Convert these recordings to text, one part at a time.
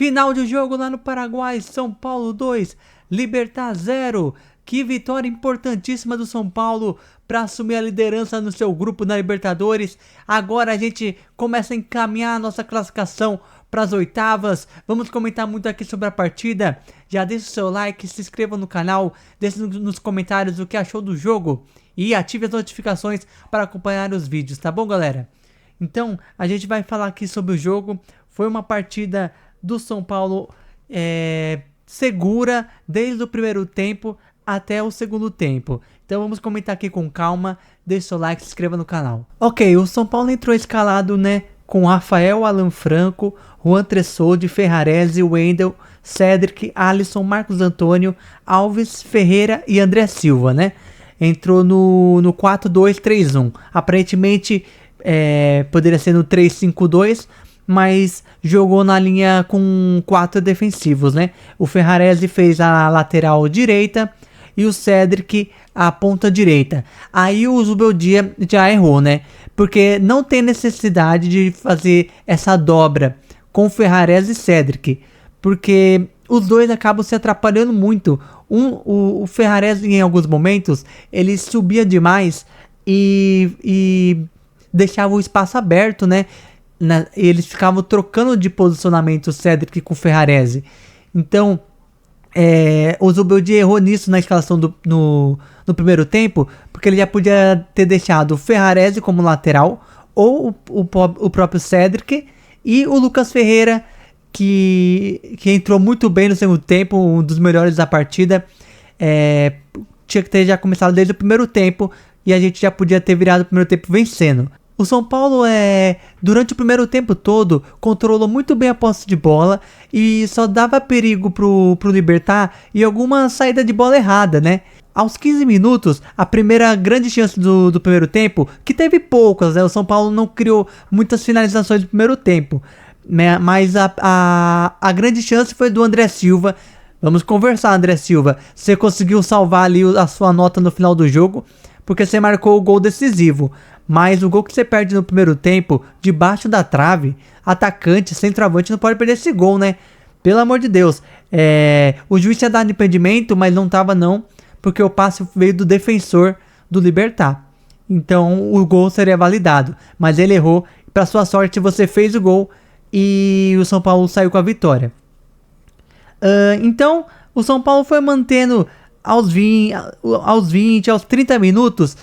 Final de jogo lá no Paraguai, São Paulo 2, Libertad 0. Que vitória importantíssima do São Paulo para assumir a liderança no seu grupo na Libertadores. Agora a gente começa a encaminhar a nossa classificação para as oitavas. Vamos comentar muito aqui sobre a partida. Já deixa o seu like, se inscreva no canal, deixe nos comentários o que achou do jogo e ative as notificações para acompanhar os vídeos, tá bom, galera? Então, a gente vai falar aqui sobre o jogo. Foi uma partida do São Paulo segura desde o primeiro tempo até o segundo tempo. Então vamos comentar aqui com calma, deixe seu like, se inscreva no canal. Ok, o São Paulo entrou escalado, né, com Rafael, Alan Franco, Juan Tressoldi, Ferrarese, Wendel, Cedric, Alisson, Marcos Antônio, Alves, Ferreira e André Silva, né? Entrou no 4-2-3-1. Aparentemente poderia ser no 3-5-2, mas jogou na linha com 4 defensivos, né? O Ferrarese fez a lateral direita e o Cedric a ponta direita. Aí o Zubeldia já errou, né? Porque não tem necessidade de fazer essa dobra com Ferrarese e Cedric, porque os dois acabam se atrapalhando muito. O Ferrarese, em alguns momentos, ele subia demais e deixava o espaço aberto, né? Eles ficavam trocando de posicionamento o Cedric com o Ferrarese. Então, o Zubeldia errou nisso na escalação no primeiro tempo, porque ele já podia ter deixado o Ferrarese como lateral, ou o próprio Cedric, e o Lucas Ferreira, que entrou muito bem no segundo tempo, um dos melhores da partida. Tinha que ter já começado desde o primeiro tempo, e a gente já podia ter virado o primeiro tempo vencendo. O São Paulo, durante o primeiro tempo todo, controlou muito bem a posse de bola e só dava perigo pro Libertad e alguma saída de bola errada, né? Aos 15 minutos, a primeira grande chance do primeiro tempo, que teve poucas, né? O São Paulo não criou muitas finalizações no primeiro tempo, né? Mas a grande chance foi do André Silva. Vamos conversar, André Silva. Você conseguiu salvar ali a sua nota no final do jogo, porque você marcou o gol decisivo. Mas o gol que você perde no primeiro tempo, debaixo da trave, atacante, centroavante, não pode perder esse gol, né? Pelo amor de Deus. O juiz tinha dado impedimento, mas não tava não, porque o passe veio do defensor do Libertad. Então o gol seria validado, mas ele errou. Para sua sorte, você fez o gol e o São Paulo saiu com a vitória. Então o São Paulo foi mantendo aos 20, aos 30 minutos,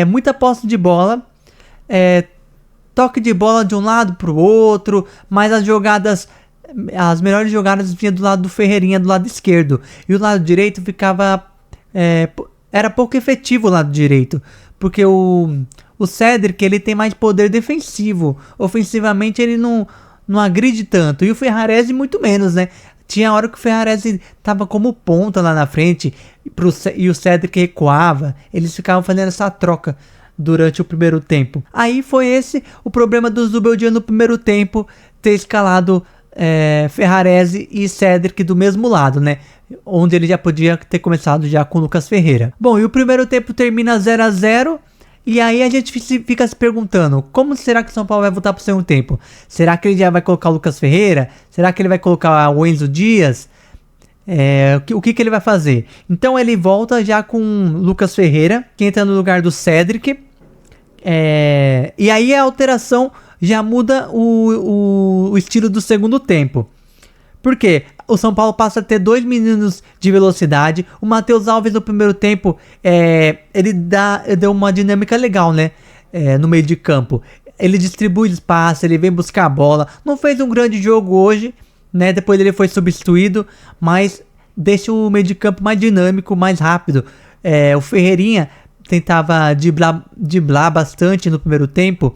muita posse de bola, toque de bola de um lado para o outro, mas as melhores jogadas vinham do lado do Ferreirinha, do lado esquerdo, e o lado direito ficava, era pouco efetivo o lado direito, porque o Cedric, ele tem mais poder defensivo, ofensivamente ele não agride tanto, e o Ferrarese muito menos, né? Tinha hora que o Ferrarese tava como ponta lá na frente e o Cedric recuava. Eles ficavam fazendo essa troca durante o primeiro tempo. Aí foi esse o problema do Zubeldia no primeiro tempo, ter escalado Ferrarese e Cedric do mesmo lado, né? Onde ele já podia ter começado já com o Lucas Ferreira. Bom, e o primeiro tempo termina 0-0. E aí a gente fica se perguntando, como será que o São Paulo vai voltar pro segundo tempo? Será que ele já vai colocar o Lucas Ferreira? Será que ele vai colocar o Enzo Dias? O que ele vai fazer? Então ele volta já com o Lucas Ferreira, que entra no lugar do Cedric. E aí a alteração já muda o estilo do segundo tempo. Por quê? O São Paulo passa a ter 2 meninos de velocidade. O Matheus Alves no primeiro tempo, ele deu uma dinâmica legal, né? No meio de campo. Ele distribui espaço, ele vem buscar a bola. Não fez um grande jogo hoje, né? Depois ele foi substituído, mas deixa o meio de campo mais dinâmico, mais rápido. O Ferreirinha tentava driblar bastante no primeiro tempo.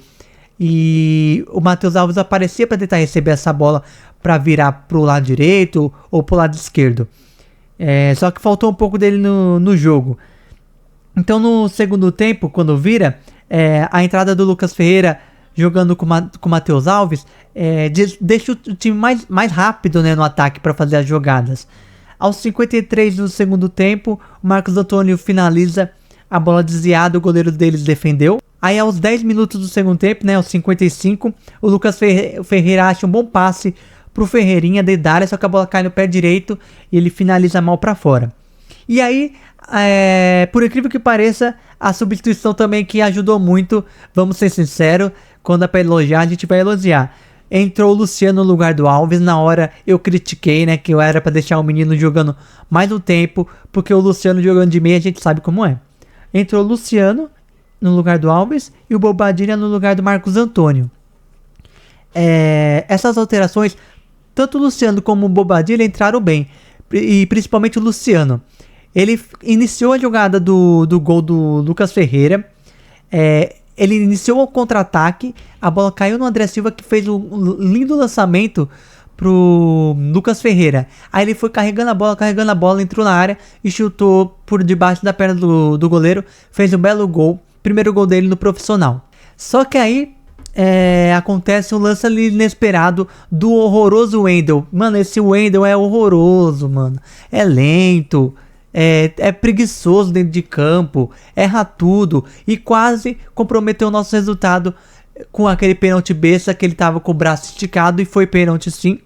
E o Matheus Alves aparecia para tentar receber essa bola para virar pro lado direito ou pro lado esquerdo. Só que faltou um pouco dele no jogo. Então no segundo tempo, quando vira, a entrada do Lucas Ferreira jogando com o Matheus Alves deixa o time mais rápido, né, no ataque para fazer as jogadas. Aos 53 do segundo tempo, o Marcos Antônio finaliza a bola desviada, o goleiro deles defendeu. Aí aos 10 minutos do segundo tempo, né, aos 55, o Lucas Ferreira acha um bom passe pro Ferreirinha de Dália, só que a bola cai no pé direito e ele finaliza mal pra fora. E aí, por incrível que pareça, a substituição também que ajudou muito, vamos ser sinceros, quando é pra elogiar, a gente vai elogiar. Entrou o Luciano no lugar do Alves. Na hora eu critiquei, né, que eu era pra deixar o menino jogando mais um tempo, porque o Luciano jogando de meia a gente sabe como é. Entrou o Luciano no lugar do Alves e o Bobadilha no lugar do Marcos Antônio. Essas alterações, tanto o Luciano como o Bobadilha entraram bem, e principalmente o Luciano. Ele iniciou a jogada do gol do Lucas Ferreira. Ele iniciou o contra-ataque, a bola caiu no André Silva, que fez um lindo lançamento pro Lucas Ferreira. Aí ele foi carregando a bola, entrou na área e chutou por debaixo da perna do goleiro, fez um belo gol, primeiro gol dele no profissional. Só que aí acontece um lance ali inesperado do horroroso Wendel. Mano, esse Wendel é horroroso, mano. É lento, é preguiçoso dentro de campo, erra tudo e quase comprometeu o nosso resultado com aquele pênalti besta que ele tava com o braço esticado e foi pênalti sim.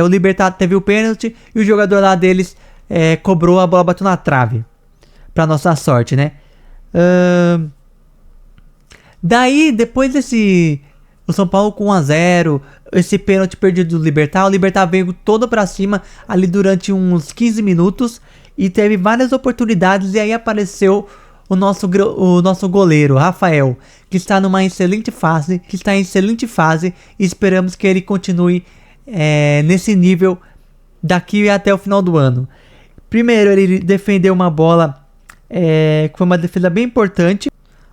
O Libertad teve o pênalti e o jogador lá deles cobrou, a bola bateu na trave. Pra nossa sorte, né? Daí, depois o São Paulo com 1-0, esse pênalti perdido do Libertad, o Libertad veio todo pra cima ali durante uns 15 minutos e teve várias oportunidades, e aí apareceu o nosso goleiro, Rafael, que está em excelente fase, e esperamos que ele continue nesse nível daqui até o final do ano. Primeiro, ele defendeu uma bola que foi uma defesa bem importante.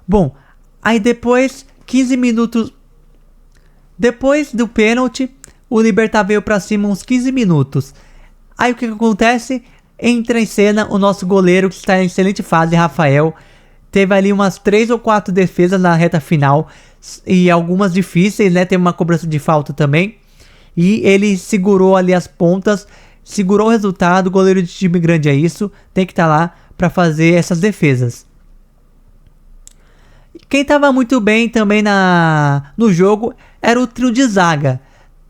Bom, aí depois, 15 minutos depois do pênalti, o Libertad veio pra cima uns 15 minutos. Aí o que acontece? Entra em cena o nosso goleiro, que está em excelente fase, Rafael. Teve ali umas 3 ou 4 defesas na reta final e algumas difíceis, né? Teve uma cobrança de falta também. E ele segurou ali as pontas, segurou o resultado. O goleiro de time grande é isso, tem que estar lá para fazer essas defesas. Quem estava muito bem também no jogo era o trio de zaga.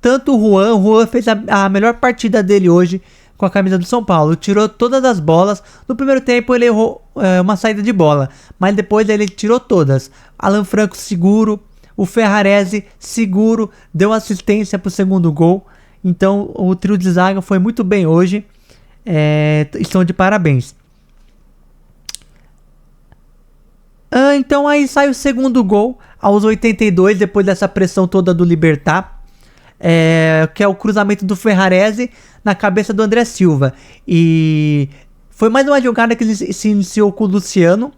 Tanto o Juan fez a melhor partida dele hoje com a camisa do São Paulo. Tirou todas as bolas. No primeiro tempo ele errou uma saída de bola, mas depois ele tirou todas. Alan Franco seguro, o Ferrarese seguro, deu assistência para o segundo gol. Então o trio de zaga foi muito bem hoje. Estão de parabéns. Então aí sai o segundo gol aos 82, depois dessa pressão toda do Libertad. Que é o cruzamento do Ferrarese na cabeça do André Silva. E foi mais uma jogada que ele se iniciou com o Luciano.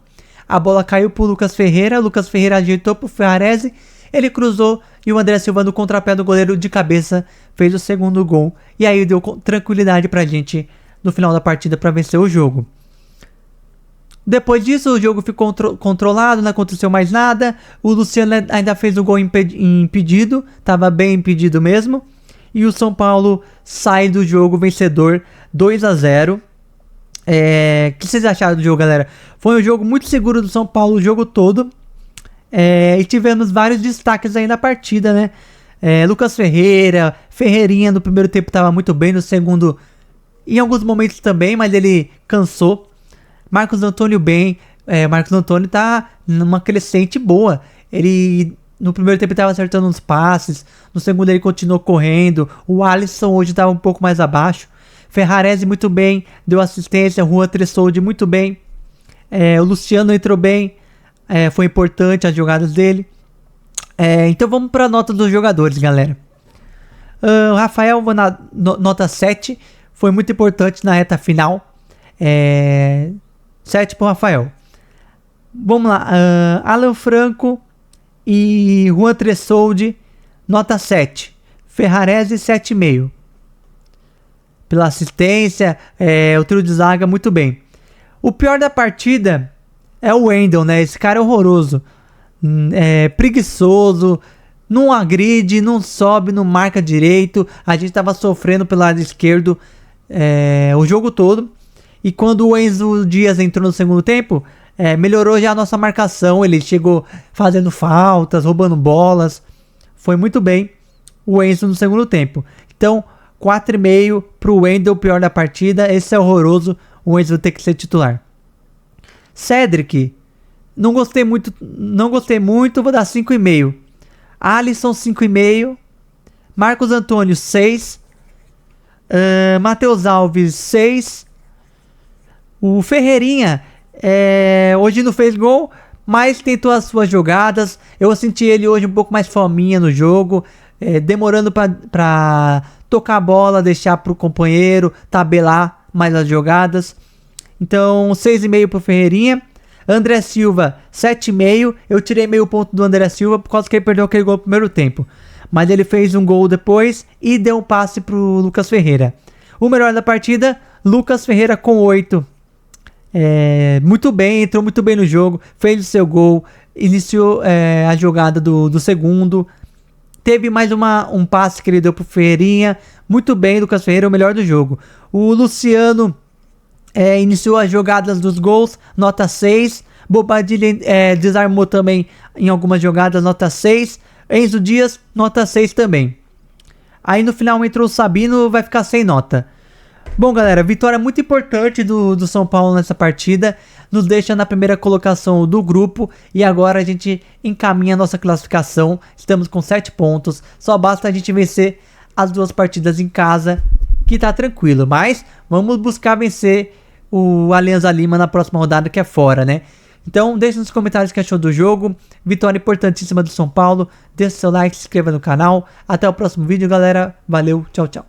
A bola caiu pro Lucas Ferreira. O Lucas Ferreira ajeitou pro Ferrarese. Ele cruzou e o André Silva, no contrapé do goleiro de cabeça, fez o segundo gol. E aí deu tranquilidade pra gente no final da partida para vencer o jogo. Depois disso, o jogo ficou controlado, não aconteceu mais nada. O Luciano ainda fez o gol impedido, estava bem impedido mesmo. E o São Paulo sai do jogo vencedor, 2-0. O que vocês acharam do jogo, galera? Foi um jogo muito seguro do São Paulo o jogo todo. E tivemos vários destaques aí na partida, né? Lucas Ferreira, Ferreirinha no primeiro tempo estava muito bem, no segundo em alguns momentos também, mas ele cansou. Marcos Antônio bem, Marcos Antônio tá numa crescente boa. Ele no primeiro tempo estava acertando uns passes, no segundo ele continuou correndo. O Alisson hoje estava um pouco mais abaixo. Ferrarese muito bem, deu assistência. Juan Tressoldi muito bem. O Luciano entrou bem, foi importante as jogadas dele. Então vamos para a nota dos jogadores, galera. O Rafael, vou na nota 7, foi muito importante na reta final. 7 pro Rafael. Vamos lá. Alan Franco e Juan Tressoldi, nota 7. Ferrarese, 7,5. Pela assistência, o trio de zaga, muito bem. O pior da partida é o Wendel, né? Esse cara é horroroso. Preguiçoso, não agride, não sobe, não marca direito. A gente tava sofrendo pelo lado esquerdo o jogo todo. E quando o Enzo Dias entrou no segundo tempo, melhorou já a nossa marcação. Ele chegou fazendo faltas, roubando bolas. Foi muito bem o Enzo no segundo tempo. Então, 4,5 pro Wendel, pior da partida. Esse é horroroso. O Wendel tem que ser titular. Cedric, não gostei muito, vou dar 5,5. Alisson, 5,5. Marcos Antônio, 6. Matheus Alves, 6. O Ferreirinha, hoje não fez gol, mas tentou as suas jogadas. Eu senti ele hoje um pouco mais fominha no jogo, demorando pra tocar a bola, deixar pro companheiro, tabelar mais as jogadas. Então, 6,5 pro Ferreirinha. André Silva, 7,5. Eu tirei meio ponto do André Silva por causa que ele perdeu aquele gol no primeiro tempo. Mas ele fez um gol depois e deu um passe pro Lucas Ferreira. O melhor da partida, Lucas Ferreira com 8. Muito bem, entrou muito bem no jogo, fez o seu gol, iniciou a jogada do segundo. Teve mais um passe que ele deu pro Ferreirinha. Muito bem, Lucas Ferreira, o melhor do jogo. O Luciano iniciou as jogadas dos gols, nota 6. Bobadilha desarmou também em algumas jogadas, nota 6. Enzo Dias, nota 6 também. Aí no final entrou o Sabino, vai ficar sem nota. Bom, galera, vitória muito importante do São Paulo nessa partida. Nos deixa na primeira colocação do grupo. E agora a gente encaminha a nossa classificação. Estamos com 7 pontos. Só basta a gente vencer as 2 partidas em casa, que tá tranquilo. Mas vamos buscar vencer o Alianza Lima na próxima rodada, que é fora, né? Então deixe nos comentários o que achou do jogo. Vitória importantíssima do São Paulo. Deixe seu like, se inscreva no canal. Até o próximo vídeo, galera. Valeu, tchau, tchau.